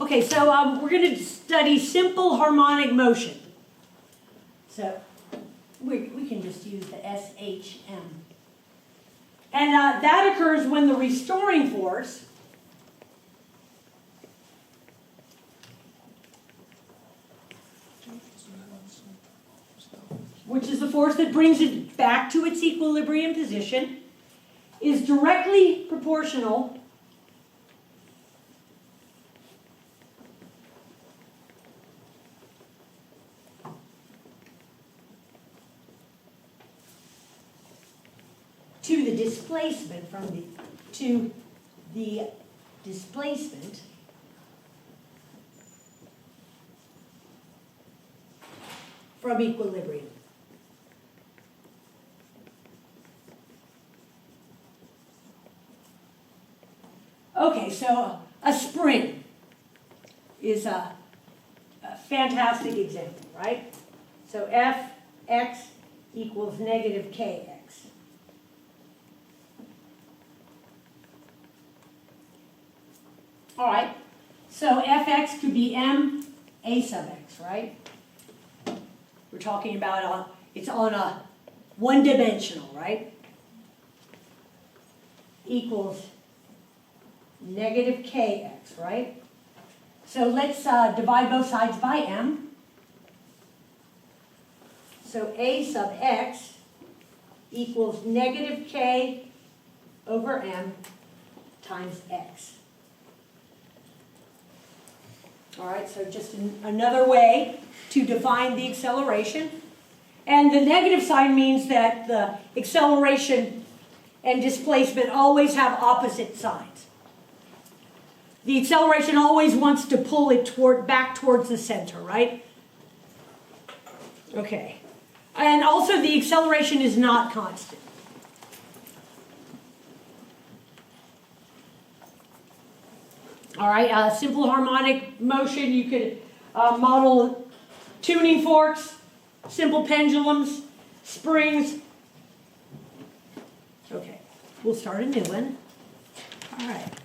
Okay, so we're going to study simple harmonic motion. So we can just use the SHM. And that occurs when the restoring force which is the force that brings it back to its equilibrium position, is directly proportional to the displacement from equilibrium. Okay, so a spring is a fantastic example, right? So Fx equals negative Kx. All right, so Fx could be m a sub x, right? We're talking about it's on a one-dimensional, right? Equals negative kx, right? So let's divide both sides by m. So a sub x equals negative k over m times x. All right, so just another way to define the acceleration. And the negative sign means that the acceleration and displacement always have opposite signs. The acceleration always wants to pull it back towards the center, right? Okay. And also the acceleration is not constant. All right, simple harmonic motion, you could model tuning forks, simple pendulums, springs. Okay, we'll start a new one. All right.